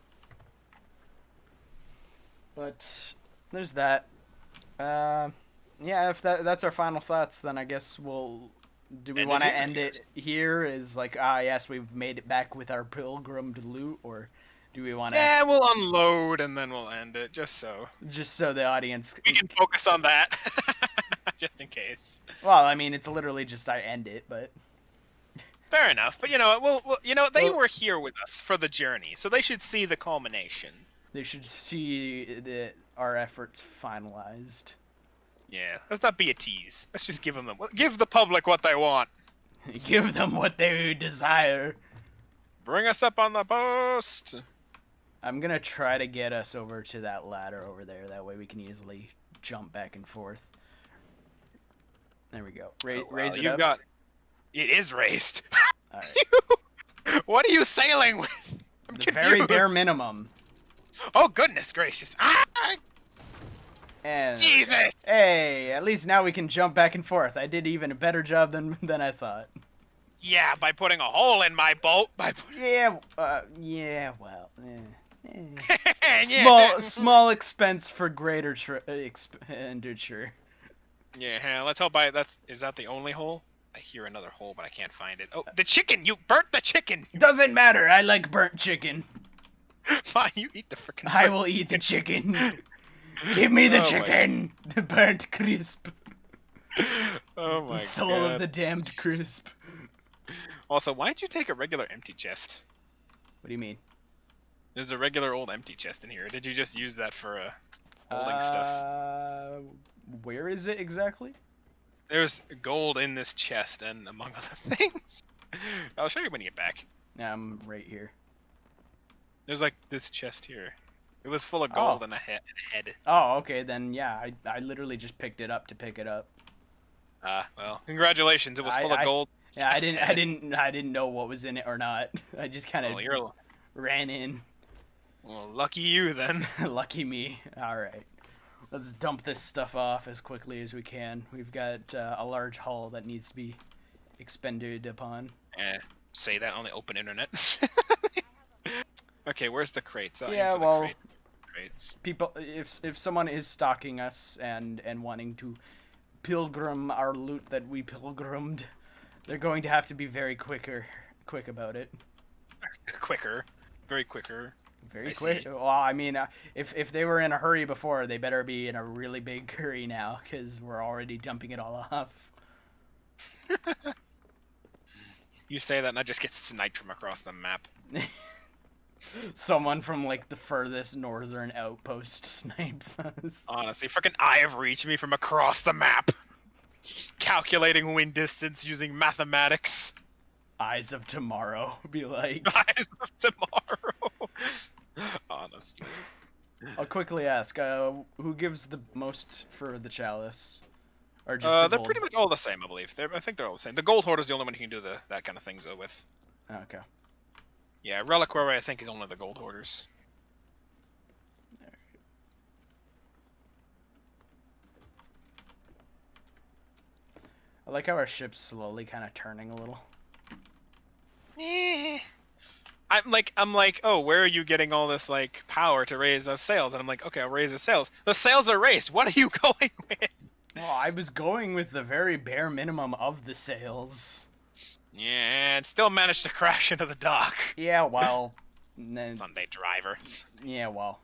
But there's that. Yeah, if that's our final thoughts, then I guess we'll. Do we want to end it here? Is like, yes, we've made it back with our pilgrimed loot, or do we want to? Yeah, we'll unload and then we'll end it, just so the audience. We can focus on that, just in case. Well, I mean, it's literally just I end it, but. Fair enough, but you know, they were here with us for the journey, so they should see the culmination. They should see our efforts finalized. Yeah, let's not be a tease. Let's just give the public what they want. Give them what they desire. Bring us up on the post. I'm gonna try to get us over to that ladder over there. That way we can easily jump back and forth. There we go. Raise it up. It is raised. All right. What are you sailing with? I'm The confused. very bare minimum. Oh goodness gracious! Ah! And Jesus! Hey, at least now we can jump back and forth. I did even a better job than I thought. Yeah, by putting a hole in my boat. Yeah. Yeah. Well. Yeah. Small expense for greater expenditure. Yeah. Let's hope is that the only hole? I hear another hole, but I can't find it. Oh, the chicken! You burnt the chicken! Doesn't matter. I like burnt chicken. Fine, you eat the frickin' I will eat the chicken. Give me the Oh chicken! The burnt crisp. Oh my god. The soul of the damned crisp. Also, why'd you take a regular empty chest? What do you mean? There's a regular old empty chest in here. Did you just use that for holding stuff? Where is it exactly? There's gold in this chest and among other things. I'll show you when you get back. Yeah, I'm right here. There's like this chest here. It was full of gold and a head. Oh, okay, then yeah, I literally just picked it up to pick it up. Well, congratulations. It was full of gold. Yeah, I didn't know what was in it or not. I just kind of ran in. Well, lucky you then. Lucky me. All right. Let's dump this stuff off as quickly as we can. We've got a large haul that needs to be expended upon. Say that on the open internet. Okay, where's the crates? Yeah, well, crates. People, if someone is stalking us and wanting to pilgrim our loot that we pilgrimed, they're going to have to be very quick about it. Very quicker. Very quick. Well, I mean, if they were in a hurry before, they better be in a really big hurry now, because we're already dumping it all off. You say that and I just get sniped from across the map. Someone from like the furthest northern outpost snipes us. Honestly, frickin' Eye of Reach me from across the map. Calculating wind distance using mathematics. Eyes of Tomorrow, be like. Eyes of Tomorrow. Honestly. I'll quickly ask, who gives the most for the chalice? Or just they're pretty much all the same, I believe. I think they're all the same. The Gold Hoarder's the only one who can do that kind of things with. Okay. Yeah, Reliquary I think is only the Gold Hoarders. I like how our ship's slowly kind of turning a little. I'm like, oh, where are you getting all this power to raise those sails? And I'm like, okay, I'll raise the sails. The sails are raised. What are you going with? Well, I was going with the very bare minimum of the sails. Yeah, and still managed to crash into the dock. Yeah, well... Sunday driver. Yeah, well...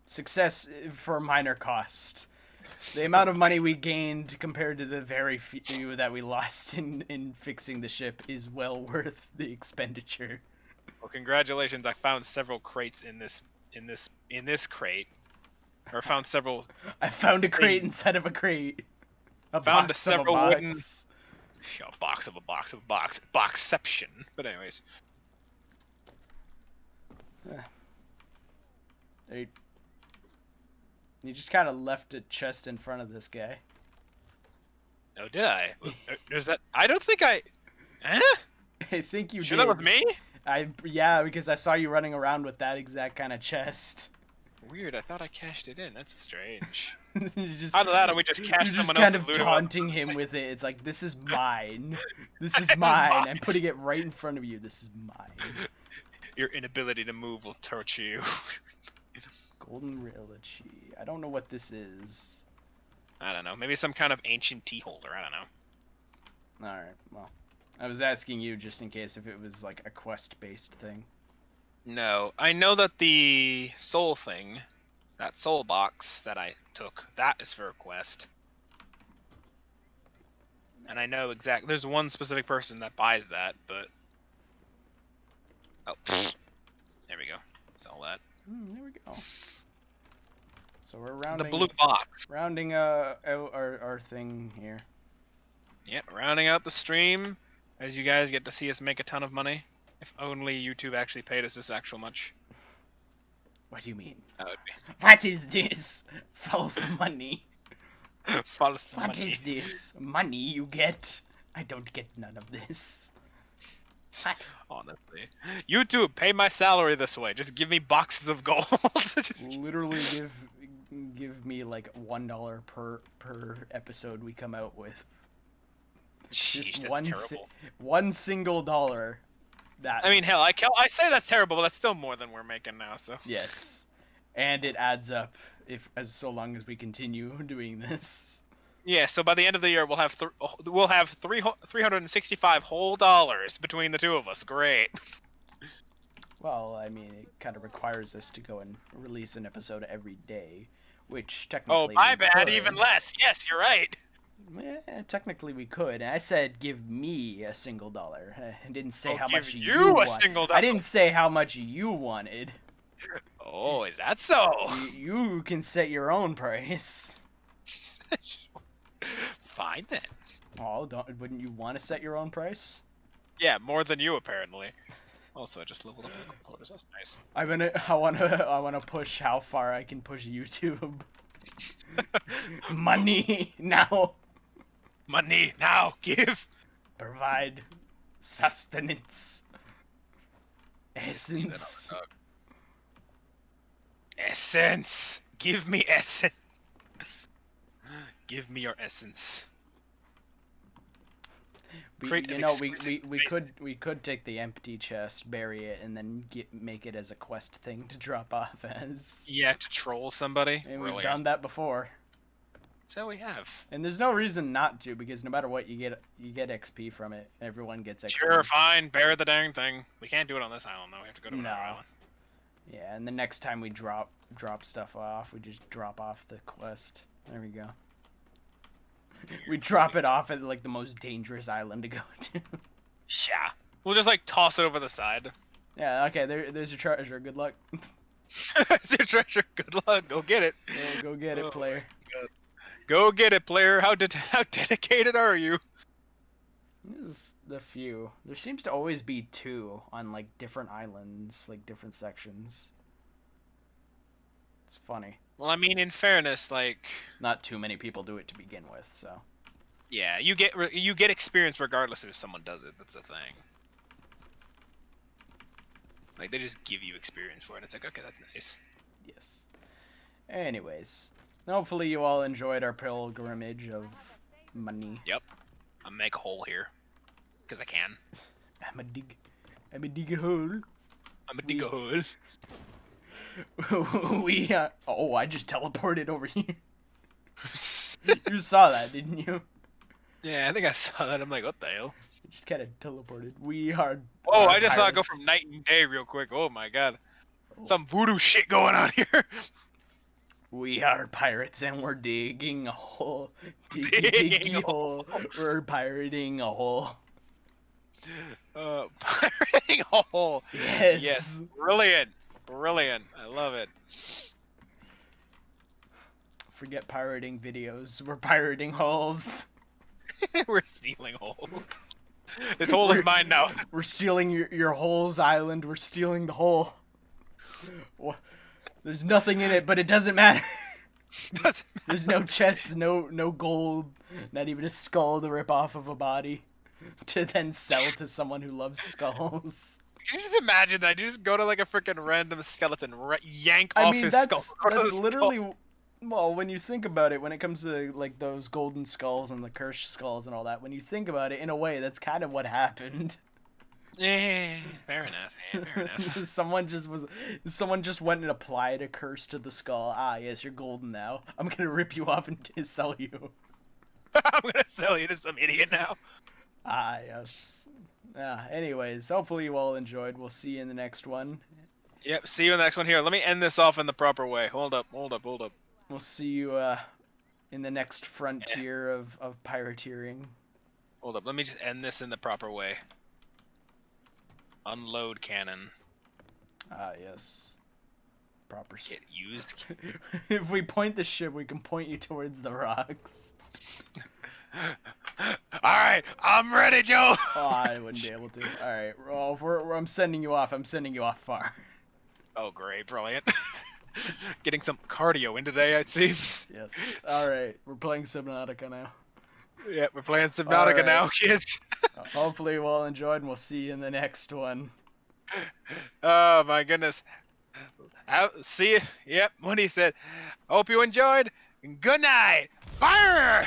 Success for minor cost. The amount of money we gained compared to the very few that we lost in fixing the ship is well worth the expenditure. Well, congratulations! I found several crates in this crate, or found several. I found a crate inside of a crate. Found several wooden. A box of a box of a box. Boxception. But anyways. You just kind of left a chest in front of this guy. Oh, did I? There's that. I don't think I. Eh? I think you sure did. That was me? Yeah, because I saw you running around with that exact kind of chest. Weird. I thought I cashed it in. That's strange. Just, Either that, or we just cashed someone else's loot. Just kind of taunting him with it. It's like, this is mine. This is mine. I'm putting it right in front of you. This is mine. Your inability to move will torture you. Golden Religy. I don't know what this is. I don't know. Maybe some kind of ancient tea holder. I don't know. Alright, well. I was asking you just in case if it was like a quest-based thing. No. I know that the soul thing, that soul box that I took, that is for a quest. And I know exactly. There's one specific person that buys that, but... Oh, there we go. Sell that. There we go. So we're rounding the blue box. Rounding out our thing here. Yep, rounding out the stream as you guys get to see us make a ton of money. If only YouTube actually paid us this actual much. What do you mean? That would be. What is this? False money. False money. What is this? Money you get? I don't get none of this. What? Honestly, YouTube, pay my salary this way. Just give me boxes of gold. Literally give me like $1 per episode we come out with. Jeez, just that's one single dollar. That I mean, hell, I say that's terrible, but that's still more than we're making now. So yes, and it adds up so long as we continue doing this. Yeah, so by the end of the year, we'll have 365 whole dollars between the two of us. Great. Well, I mean, it kind of requires us to go and release an episode every day, which technically. Oh, my bad. Even less. Yes, you're right. Yeah, technically we could. And I said, give me a single dollar. I didn't say how much you want. a single dollar. I didn't say how much you wanted. Oh, is that so? You can set your own price. Fine then. Oh, wouldn't you want to set your own price? Yeah, more than you apparently. Also, I just leveled up the computers. That's nice. I wanna push how far I can push YouTube. Money now. Money now. Give. Provide sustenance. Essence. Essence. Give me essence. Give me your essence. We could take the empty chest, bury it, and then make it as a quest thing to drop off as. Yeah, to troll somebody. And we've done that before. So we have. And there's no reason not to, because no matter what, you get XP from it. Everyone gets XP. Sure, fine. Bear the dang thing. We can't do it on this island though. We have to go to another island. Yeah, and the next time we drop stuff off, we just drop off the quest. There we go. We drop it off at like the most dangerous island to go to. Yeah. We'll just like toss it over the side. Yeah, okay, there's your treasure. Good luck. There's your treasure. Good luck. Go get it. Yeah, go get it, player. Go get it, player. How dedicated are you? This is the few. There seems to always be 2 on like different islands, like different sections. It's funny. Well, I mean, in fairness, like not too many people do it to begin with, so. Yeah, you get experience regardless if someone does it. That's the thing. Like they just give you experience for it. It's like, okay, that's nice. Yes. Anyways, hopefully you all enjoyed our pilgrimage of money. Yep. I'll make a hole here, cause I can. I'm a dig a hole. I'm a dig a hole. Oh, I just teleported over here. You saw that, didn't you? Yeah, I think I saw that. I'm like, what the hell? You just kind of teleported. We are. Oh, are I just saw it go pirates. from night and day real quick. Oh my god. Oh. Some voodoo shit going on here. We are pirates and we're digging a hole. Digging a hole. We're pirating a hole. Pirating a hole. Yes. Yes. Brilliant. Brilliant. I love it. Forget pirating videos. We're pirating holes. We're stealing holes. This hole is mine now. We're stealing your hole's island. We're stealing the hole. There's nothing in it, but it doesn't matter. There's no chests, no gold, not even a skull to rip off of a body to then sell to someone who loves skulls. Can you just imagine that? You just go to like a freaking random skeleton, yank off his skull. That's literally, well, when you think about it, when it comes to like those golden skulls and the cursed skulls and all that, when you think about it, in a way, that's kind of what happened. Yeah, fair enough. Yeah, fair enough. Someone just went and applied a curse to the skull. Ah, yes, you're golden now. I'm gonna rip you off and sell you. I'm gonna sell you to some idiot now. Ah, yes. Anyways, hopefully you all enjoyed. We'll see you in the next one. Yep, see you in the next one. Here, let me end this off in the proper way. Hold up. We'll see you in the next frontier of pirateering. Hold up, let me just end this in the proper way. Unload cannon. Ah, yes. Proper. Get used. If we point the ship, we can point you towards the rocks. Alright, I'm ready, Joe! Oh, I wouldn't be able to. Alright, well, I'm sending you off. I'm sending you off far. Oh, great, brilliant. Getting some cardio in today, it seems. Yes. Alright, we're playing Subnautica now. Yeah, we're playing Subnautica now, kids. Hopefully you all enjoyed, and we'll see you in the next one. Oh, my goodness. See you. Yep, what he said. Hope you enjoyed. Good night. Fire!